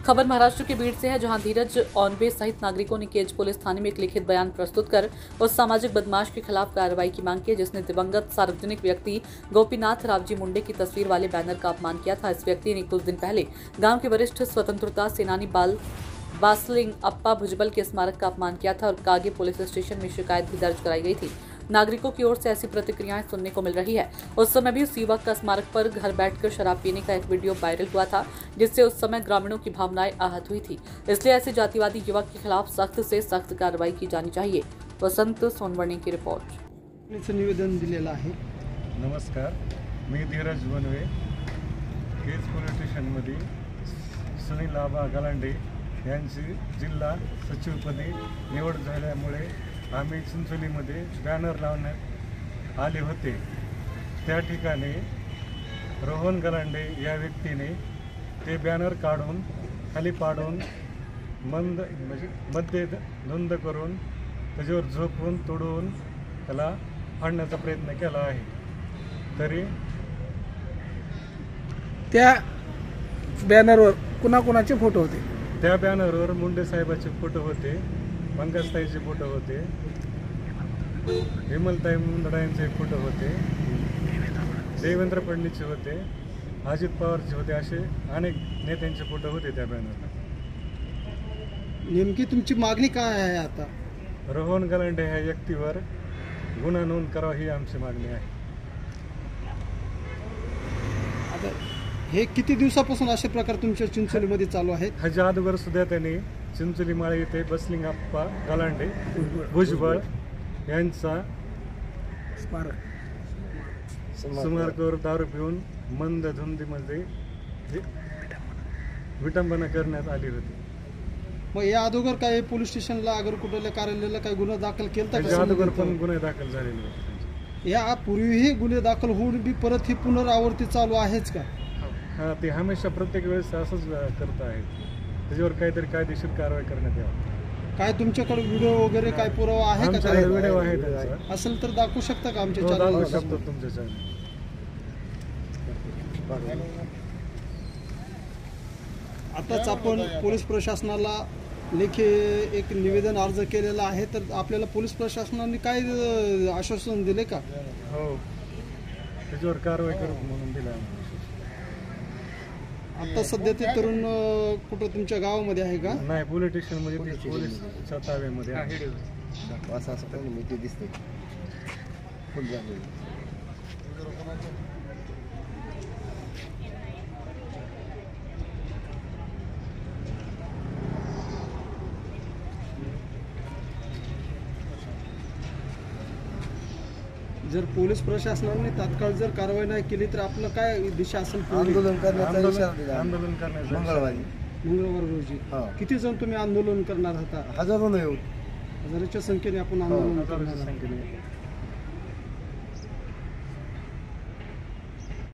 खबर महाराष्ट्र के बीड़ से है, जहां धीरज ऑनवे सहित नागरिकों ने केज पुलिस थाने में एक लिखित बयान प्रस्तुत कर उस सामाजिक बदमाश के खिलाफ कार्रवाई की मांग की, जिसने दिवंगत सार्वजनिक व्यक्ति गोपीनाथ रावजी मुंडे की तस्वीर वाले बैनर का अपमान किया था। इस व्यक्ति ने कुछ दिन पहले गांव के वरिष्ठ स्वतंत्रता सेनानी बासलिंग अप्पा भुजबल के स्मारक का अपमान किया था और कागे पुलिस स्टेशन में शिकायत भी दर्ज कराई गई थी। नागरिकों की ओर से ऐसी प्रतिक्रियाएं सुनने को मिल रही है। उस समय भी उस युवक का स्मारक पर घर बैठकर शराब पीने का एक वीडियो वायरल हुआ था, जिससे उस समय ग्रामीणों की भावनाएं आहत हुई थी। इसलिए ऐसे जातिवादी युवक के खिलाफ सख्त से सख्त कार्रवाई की जानी चाहिए। वसंत सोनवणे की रिपोर्ट। निवेदन दिलेलं आहे। नमस्कार, मी धीरज वनवे, केज पोलीस स्टेशनमध्ये सुनील आबा गलांडे यांची जिल्हा सचिवपदी निवड झाल्यामुळे आम्ही चिंचोलीमध्ये बॅनर लावण्यात आले होते। त्या ठिकाणी रोहन गलांडे या व्यक्तीने ते बॅनर काढून खाली पाडून मध्ये धुंद करून त्याच्यावर झोपून तोडून त्याला फाडण्याचा प्रयत्न केला आहे। तरी त्या बॅनरवर कुणाकुणाचे फोटो होते? त्या बॅनरवर मुंडे साहेबाचे फोटो होते, पंकजताईचे फोटो होते, हेमलताई मुंदडांचे फोटो होते, देवेंद्र फडणवीसचे होते, अजित पवारचे होते, असे अनेक नेत्यांचे फोटो होते त्या बॅनरला। नेमकी तुमची मागणी काय आहे आता? रोहन गलांडे ह्या व्यक्तीवर गुन्हा नोंद करावा ही आमची मागणी आहे। आता हे किती दिवसापासून असे प्रकार तुमच्या चिंचोलीमध्ये चालू आहेत? ह्याच्या अगोदर सुद्धा त्यांनी चिंचोली माळे येथे बसलिंग अप्पा गलांडे भुजबळ यांचा स्मारकावर दारू पिऊन मंद धुंदीमध्ये विटंबना करण्यात आली होती। मग या अगोदर काय पोलीस स्टेशनला कुठल्या कार्यालयाला काही गुन्हा दाखल केला का? त्याच्या अगोदर पण गुन्हे दाखल झालेले होते। या पूर्वीही गुन्हे दाखल होऊन बी परत ही पुनरावृत्ती चालू आहेच का? हां, ते हमेशा प्रत्येक वेळेस असंच करत आहेत। त्याच्यावर काहीतरी कायदेशीर कारवाई करण्यात यावी। काय तुमच्याकडे व्हिडिओ वगैरे काय पुरावा आहे का? आमच्याकडे व्हिडिओ आहे त्याचा। असेल तर दाखवू शकता का आमच्या दाखवू चॅनलवर? शकतो तुमच्या चॅनल। आताच आपण पोलीस प्रशासनाला लेखी एक निवेदन अर्ज केलेला आहे, तर आपल्याला पोलीस प्रशासनाने काय आश्वासन दिले का? हो, त्याच्यावर कारवाई करू म्हणून दिलं आम्हाला। आता सध्या ते तरुण कुठं तुमच्या गावामध्ये आहे का? नाही, पोलीस स्टेशनमध्ये ते पोलीसच्या ताब्यामध्ये आहे। जर पोलीस प्रशासनाने तात्काळ जर कारवाई नाही केली तर आपलं काय दिशा असेल? आंदोलन करण्याचं मंगळवार रोजी किती जण तुम्ही आंदोलन करणार होता? हजारों हजाराच्या संख्येने आपण आंदोलन करणार संख्येने